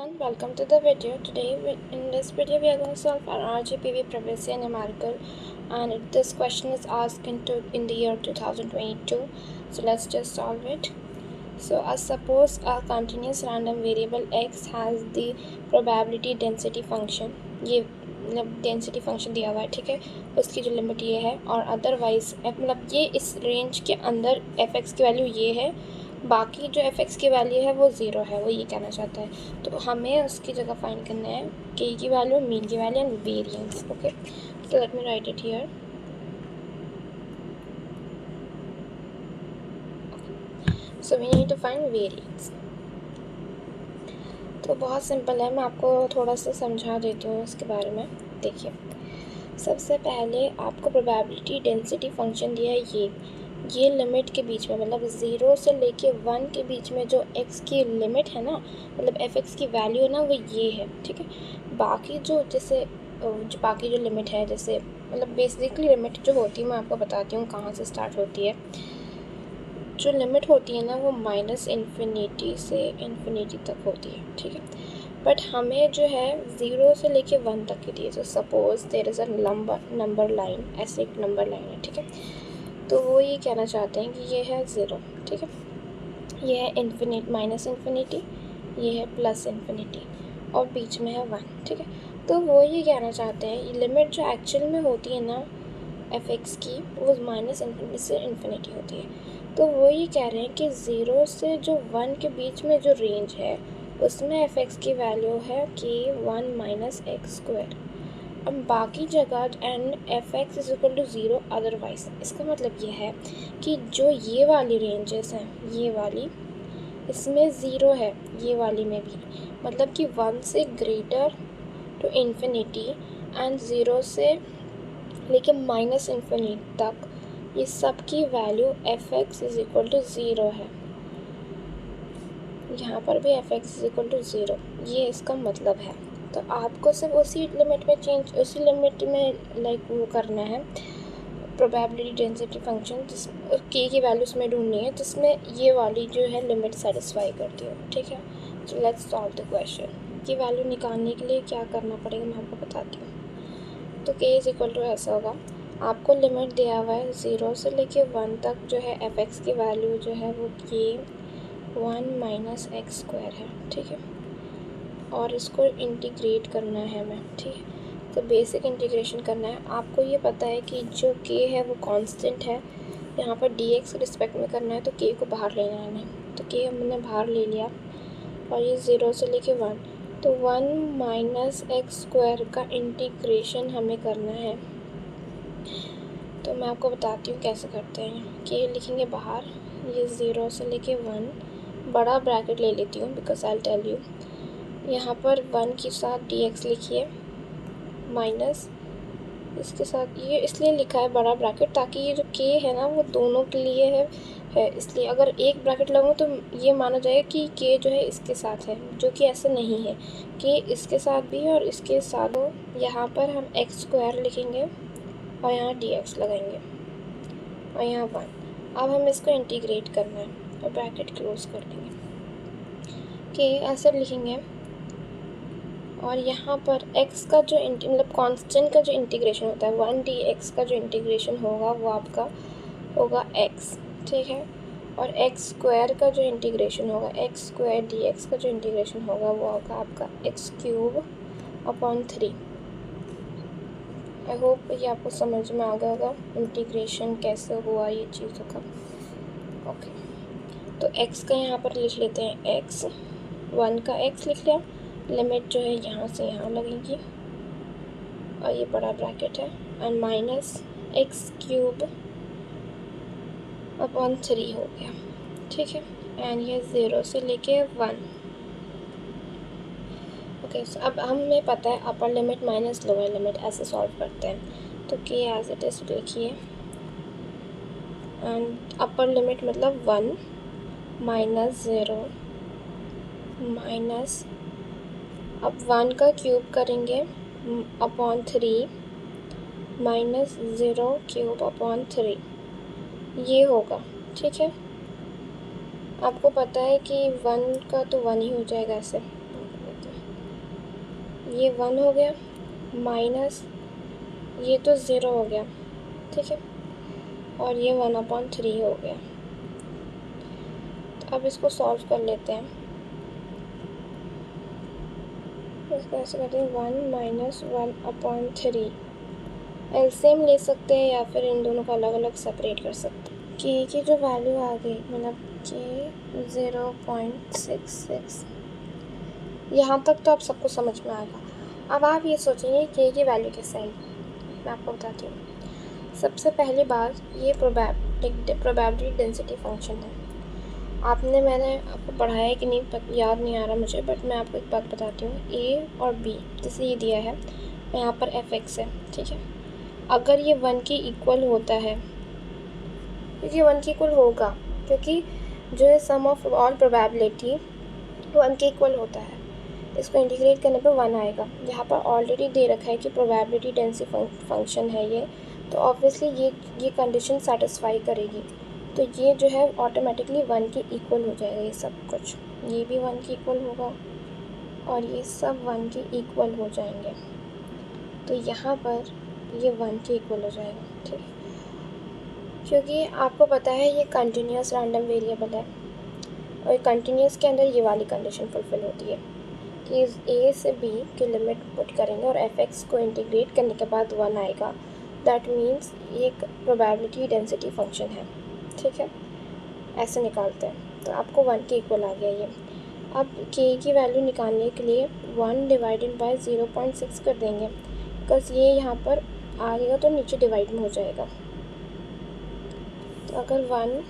everyone, welcome to the video. In this video we are going to solve an RGPV privacy and numerical, and this question is asked in the year 2022. So let's just solve it. So suppose a continuous random variable x has the probability density function, ये मतलब density function दिया हुआ है, ठीक है। उसकी जो limit ये है और अदरवाइज मतलब ये इस रेंज के अंदर एफ एक्स की वैल्यू ये है, बाकी जो एफ एक्स की वैल्यू है वो ज़ीरो है, वो ये कहना चाहता है। तो हमें उसकी जगह फाइंड करना है के की वैल्यू, मीन की value and variance. Okay, so let me write it here. So we need to find variance. तो बहुत सिंपल है, मैं आपको थोड़ा सा समझा देती हूँ इसके बारे में। देखिए, सबसे पहले आपको प्रोबेबिलिटी डेंसिटी फंक्शन दिया है ये लिमिट के बीच में, मतलब 0 से लेके 1 के बीच में जो x की लिमिट है ना, मतलब एफ एक्स की वैल्यू है ना, वो ये है, ठीक है। बाकी जो जैसे जो बाकी जो लिमिट है, जैसे मतलब बेसिकली लिमिट जो होती है मैं आपको बताती हूँ कहाँ से स्टार्ट होती है। जो लिमिट होती है ना वो माइनस इन्फिनिटी से इन्फिनिटी तक होती है, ठीक है। बट हमें जो है 0 से लेके 1 तक की दी है। तो suppose there is a number line, ऐसे एक नंबर लाइन है, ठीक है। तो वो ये कहना चाहते हैं कि ये है 0, ठीक है, ये है इन्फिनिट माइनस इन्फिनिटी, ये है प्लस इन्फिनिटी और बीच में है 1, ठीक है। तो वो ये कहना चाहते हैं लिमिट जो एक्चुअल में होती है ना एफ एक्स की, वो माइनस इन्फिनिटी से इन्फिनिटी होती है। तो वो ये कह रहे हैं कि 0 से जो 1 के बीच में जो रेंज है उसमें एफ एक्स की वैल्यू है कि 1 माइनस एक्स स्क्वायर। अब बाकी जगह and f x is equal to 0 otherwise. इसका मतलब ये है कि जो ये वाली रेंजेस हैं, ये वाली, इसमें 0 है, ये वाली में भी, मतलब कि 1 से ग्रेटर टू इन्फिनिटी एंड 0 से लेके माइनस इन्फिनिटी तक, ये सब की value f x is equal to 0 है। यहाँ पर भी f x is equal to 0, ये इसका मतलब है। तो आपको सिर्फ उसी लिमिट में लाइक वो करना है, प्रोबेबिलिटी डेंसिटी फंक्शन जिस के की वैल्यू उसमें ढूंढनी है जिसमें ये वाली जो है लिमिट सेटिस्फाई करती हो, ठीक है। So let's solve the question. की वैल्यू निकालने के लिए क्या करना पड़ेगा मैं आपको बताती हूँ। तो के इज इक्वल टू ऐसा होगा, आपको लिमिट दिया हुआ है 0 से लेके 1 तक जो है एफ एक्स की वैल्यू जो है वो ये 1 माइनस एक्स स्क्वायर है, ठीक है। और इसको इंटीग्रेट करना है हमें, ठीक है। तो बेसिक इंटीग्रेशन करना है। आपको ये पता है कि जो के है वो कांस्टेंट है, यहाँ पर डी एक्स के रिस्पेक्ट में करना है, तो के को बाहर लेना है हमें। तो के हमने बाहर ले लिया और ये 0 से लेके 1, तो 1 माइनस एक्स स्क्वायर का इंटीग्रेशन हमें करना है। तो मैं आपको बताती हूँ कैसे करते हैं। के लिखेंगे बाहर, ये 0 से लेके 1, बड़ा ब्रैकेट ले लेती हूँ बिकॉज आई टेल यू। यहाँ पर 1 के साथ डी एक्स लिखिए, माइनस इसके साथ ये इसलिए लिखा है बड़ा ब्रैकेट ताकि ये जो के है ना वो दोनों के लिए है। इसलिए अगर एक ब्रैकेट लगाऊँ तो ये माना जाएगा कि के जो है इसके साथ है, जो कि ऐसा नहीं है। के इसके साथ भी है और इसके साथ हो। यहाँ पर हम एक्स स्क्वायर लिखेंगे और यहाँ डी एक्स लगाएंगे और यहाँ 1। अब हम इसको इंटीग्रेट करना है और ब्रैकेट क्लोज कर देंगे। के ऐसे लिखेंगे और यहाँ पर x का जो मतलब कांस्टेंट का जो इंटीग्रेशन होता है 1 dx का जो इंटीग्रेशन होगा वो आपका होगा x, ठीक है। और x स्क्वायर का जो इंटीग्रेशन होगा, x स्क्वायर dx का जो इंटीग्रेशन होगा वो होगा आपका x cube upon 3। I hope ये आपको समझ में आ गया होगा इंटीग्रेशन कैसे हुआ ये चीज़ों का। ओके, तो x का यहाँ पर लिख लेते हैं x, 1 का x लिख लिया, लिमिट जो है यहाँ से यहाँ लगेगी और ये बड़ा ब्रैकेट है and minus x cube upon 3 हो गया, ठीक है। एंड ये 0 से लेके 1। ओके, सो अब हमें पता है upper limit minus lower limit, ऐसे सॉल्व करते हैं। तो के एज इट इज लिखिए एंड अपर लिमिट मतलब 1 माइनस 0 माइनस, अब 1 का क्यूब करेंगे अपॉन 3 माइनस 0 क्यूब अपॉन 3, ये होगा, ठीक है। आपको पता है कि 1 का तो 1 ही हो जाएगा ऐसे, करते हैं। ये 1 हो गया माइनस ये तो 0 हो गया, ठीक है, और ये 1/3 हो गया। तो अब इसको सॉल्व कर लेते हैं। इसको ऐसे करते हैं 1 माइनस 1/3। एलसीएम ले सकते हैं या फिर इन दोनों को अलग अलग सेपरेट कर सकते हैं। के की जो वैल्यू आ गई मतलब के 0.66, यहाँ तक तो आप सबको समझ में आएगा। अब आप ये सोचेंगे के की वैल्यू कैसे आएगी, मैं आपको बताती हूँ। सबसे पहली बात, ये प्रोबेबिलिटी डेंसिटी फंक्शन है। मैंने आपको पढ़ाया है कि नहीं याद नहीं आ रहा मुझे, बट मैं आपको एक बात बताती हूँ। ए और बी जैसे ये दिया है, यहाँ पर fx है, ठीक है। अगर ये 1 के इक्वल होता है, क्योंकि 1 के इक्वल होगा, क्योंकि जो है सम ऑफ ऑल प्रोबेबिलिटी 1 के इक्वल होता है। इसको इंटीग्रेट करने पर 1 आएगा। यहाँ पर ऑलरेडी दे रखा है कि प्रोबेबिलिटी डेंसिटी फंक्शन है ये, तो ऑब्वियसली ये कंडीशन सेटिस्फाई करेगी। तो ये जो है ऑटोमेटिकली 1 के इक्वल हो जाएगा। ये सब कुछ, ये भी 1 के इक्वल होगा और ये सब 1 के इक्वल हो जाएंगे। तो यहाँ पर ये 1 के इक्वल हो जाएगा, ठीक है। क्योंकि आपको पता है ये कंटिन्यूस रैंडम वेरिएबल है और कंटिन्यूस के अंदर ये वाली कंडीशन फुलफिल होती है कि ए से बी की लिमिट पुट करेंगे और fx को इंटीग्रेट करने के बाद 1 आएगा। दैट मीन्स ये एक प्रोबेबिलिटी डेंसिटी फंक्शन है, ठीक है। ऐसे निकालते हैं तो आपको 1 के इक्वल आ गया ये। अब k की वैल्यू निकालने के लिए 1 डिवाइडेड बाय 0.6 कर देंगे, बिकॉज ये यहाँ पर आ गया तो नीचे डिवाइड में हो जाएगा। तो अगर 1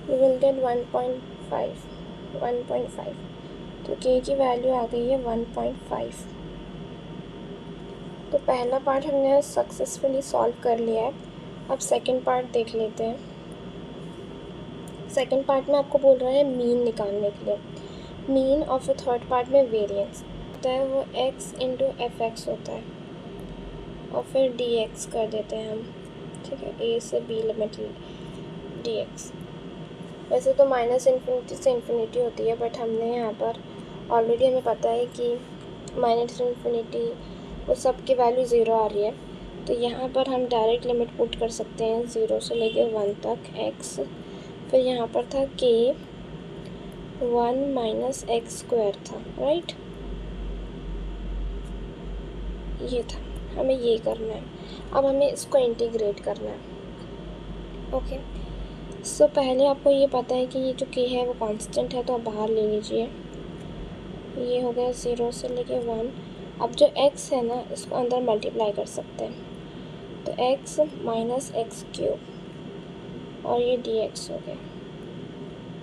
you will get 1.5, तो k की वैल्यू आ गई है 1.5। तो पहला पार्ट हमने सक्सेसफुली सॉल्व कर लिया है। अब सेकंड पार्ट देख लेते हैं। सेकंड पार्ट में आपको बोल रहा है मीन निकालने के लिए। मीन और फिर थर्ड पार्ट में वेरिएंस होता है, वो x इंटू fx होता है और फिर dx कर देते हैं हम, ठीक है। a से b लिमिट dx, वैसे तो माइनस इन्फिनिटी से इन्फिनिटी होती है, बट हमने यहाँ पर ऑलरेडी हमें पता है कि माइनस इन्फिनिटी वो सब की वैल्यू 0 आ रही है। तो यहाँ पर हम डायरेक्ट लिमिट पुट कर सकते हैं 0 से लेके 1 तक x, फिर यहाँ पर था k 1 माइनस एक्स स्क्वायर था, राइट। ये था, हमें ये करना है। अब हमें इसको इंटीग्रेट करना है, ओके। सो पहले आपको ये पता है कि ये जो k है वो कांस्टेंट है, तो आप बाहर ले लीजिए। ये हो गया 0 से लेके 1। अब जो x है ना, इसको अंदर मल्टीप्लाई कर सकते हैं, तो x माइनस एक्स क्यूब और ये dx हो गया,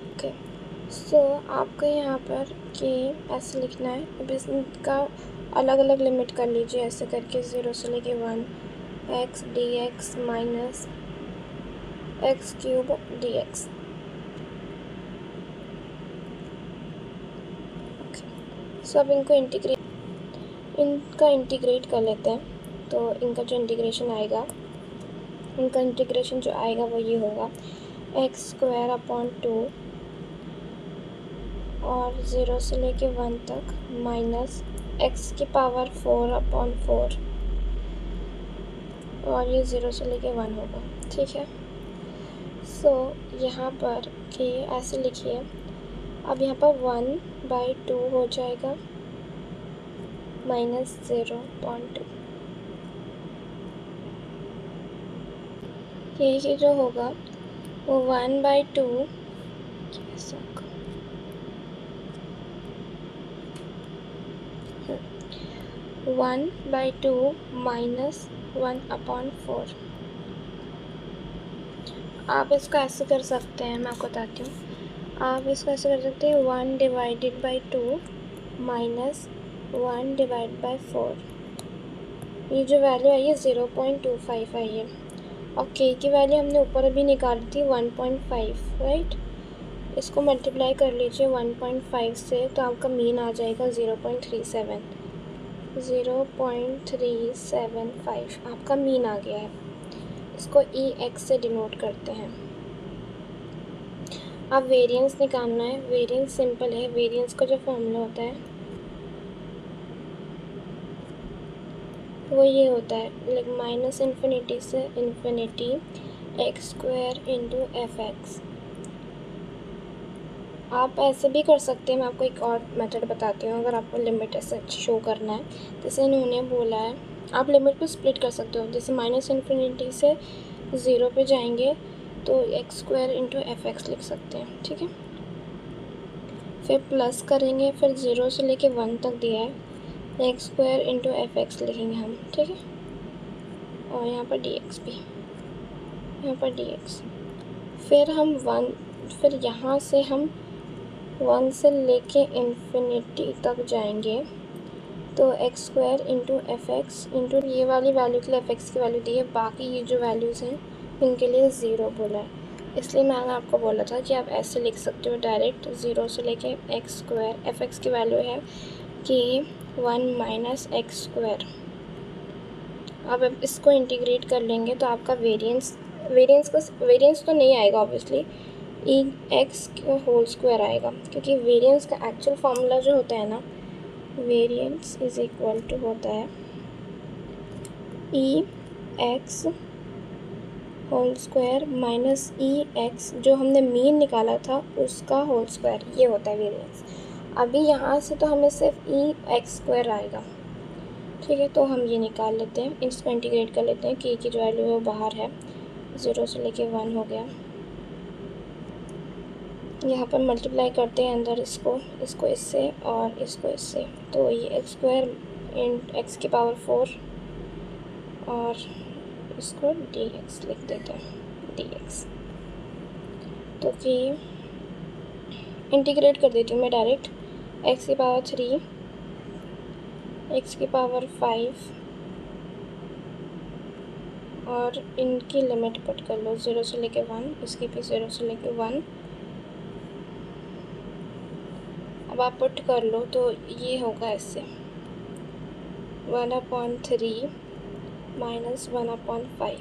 ओके। सो आपको यहाँ पर k ऐसे लिखना है। अब इसका अलग अलग लिमिट कर लीजिए ऐसे करके 0 से लेके 1, x dx minus x cube dx, okay. So अब इनका इंटीग्रेट कर लेते हैं। तो इनका जो इंटीग्रेशन आएगा वो ये होगा एक्स स्क्वायर अपॉन 2 और 0 से लेके 1 तक माइनस एक्स की पावर 4/4 और ये 0 से लेके 1 होगा, ठीक है। सो यहाँ पर k ऐसे लिखिए। अब यहाँ पर 1/2 हो जाएगा माइनस 0.2। k जो होगा वो 1/2 कैसे होगा 1/2 माइनस 1/4। आप इसको ऐसे कर सकते हैं, मैं आपको बताती हूँ। आप इसको ऐसे कर सकते हैं 1 divided by 2 minus 1 divide by 4। ये जो वैल्यू आई है 0.25 आई है और k की वैल्यू हमने ऊपर अभी निकाली थी 1.5, राइट। इसको मल्टीप्लाई कर लीजिए 1.5 से, तो आपका मीन आ जाएगा 0.375 आपका मीन आ गया है। इसको EX से डिनोट करते हैं। अब वेरिएंस निकालना है। वेरिएंस सिंपल है, वेरिएंस का जो फॉर्मूला होता है वो ये होता है, लाइक माइनस इन्फिनिटी से infinity x square into F x. आप ऐसे भी कर सकते हैं, मैं आपको एक और मेथड बताती हूँ। अगर आपको लिमिट ऐसे शो करना है, जैसे इन्होंने बोला है, आप लिमिट को स्प्लिट कर सकते हो। जैसे माइनस इन्फिनिटी से 0 पे जाएंगे तो x square into F x लिख सकते हैं, ठीक है। फिर प्लस करेंगे, फिर 0 से लेके 1 तक दिया है, x square into F x लिखेंगे हम, ठीक है। और यहाँ पर डी एक्स भी, यहाँ पर डी एक्स। फिर हम 1, फिर यहाँ से हम 1 से लेके इन्फिनिटी तक जाएंगे तो x square into F x into ये वाली वैल्यू के लिए एफ एक्स की वैल्यू दी है, बाकी ये जो वैल्यूज़ हैं इनके लिए 0 बोला है। इसलिए मैंने आपको बोला था कि आप ऐसे लिख सकते हो डायरेक्ट, 0 से लेके एक्स स्क्वायर, एफ एक्स की वैल्यू है कि 1 माइनस एक्स स्क्वायर। अब इसको इंटीग्रेट कर लेंगे तो आपका वेरिएंस तो नहीं आएगा ऑब्वियसली, ई एक्स होल स्क्वायर आएगा, क्योंकि वेरिएंस का एक्चुअल फार्मूला जो होता है ना, वेरिएंस इज इक्वल टू होता है ई एक्स होल स्क्वायर माइनस ई एक्स, जो हमने मीन निकाला था उसका होल स्क्वायर, ये होता है वेरिएंस। अभी यहाँ से तो हमें सिर्फ ई एक्स स्क्वायर आएगा, ठीक है। तो हम ये निकाल लेते हैं, इसको इंटीग्रेट कर लेते हैं कि ई की जो वैल्यू है वो बाहर है, 0 से लेके 1 हो गया। यहाँ पर मल्टीप्लाई करते हैं अंदर इसको इससे और इसको इससे, तो ये एक्स स्क्वायर इन एक्स की पावर 4 और इसको डी एक्स लिख देते हैं, डी एक्स। तो कि इंटीग्रेट कर देती हूँ मैं डायरेक्ट, एक्स की पावर 3, एक्स की पावर 5 और इनकी लिमिट पुट कर लो 0 से लेके 1, इसकी भी 0 से लेके 1। अब आप पुट कर लो तो ये होगा इससे 1/3 माइनस 1/5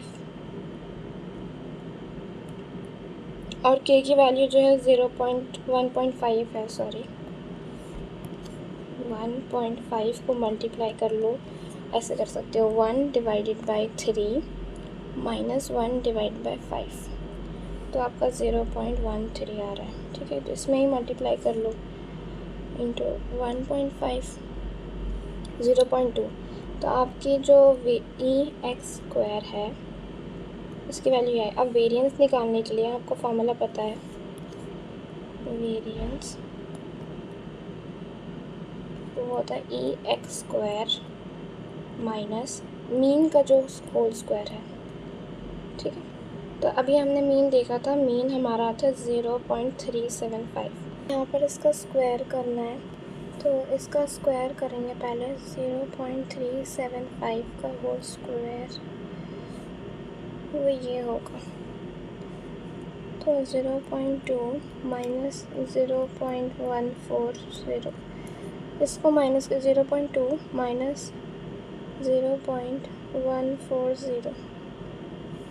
और के की वैल्यू जो है 1.5 है, सॉरी 1.5 को मल्टीप्लाई कर लो, ऐसे कर सकते हो 1 divided by 3 minus 1 divide by 5, तो आपका 0.13 आ रहा है, ठीक है। तो इसमें ही मल्टीप्लाई कर लो इंटू 1.5 0.2, तो आपकी जो ई एक्स स्क्वायर है उसकी वैल्यू है। अब वेरिएंस निकालने के लिए आपको फॉर्मूला पता है, वेरिएंस तो वो होता है ई एक्स स्क्वायर माइनस मीन का जो होल स्क्वायर है, ठीक है। तो अभी हमने मीन देखा था, मीन हमारा आता है 0.375। यहाँ पर इसका स्क्वायर करना है, तो इसका स्क्वायर करेंगे पहले, 0.375 का होल स्क्वायर वो ये होगा, तो 0.2 माइनस 0.140, इसको माइनस के 0.2 माइनस 0.140,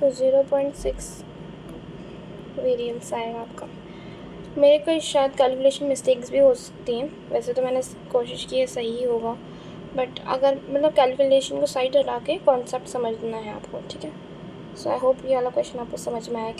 तो 0.6 वेरिएंस आएगा आपका। मेरे को शायद कैलकुलेशन मिस्टेक्स भी हो सकती हैं, वैसे तो मैंने कोशिश की है सही होगा, बट अगर मतलब कैलकुलेशन को साइड हटा के कॉन्सेप्ट समझना है आपको, ठीक है। सो आई होप ये वाला क्वेश्चन आपको समझ में आया।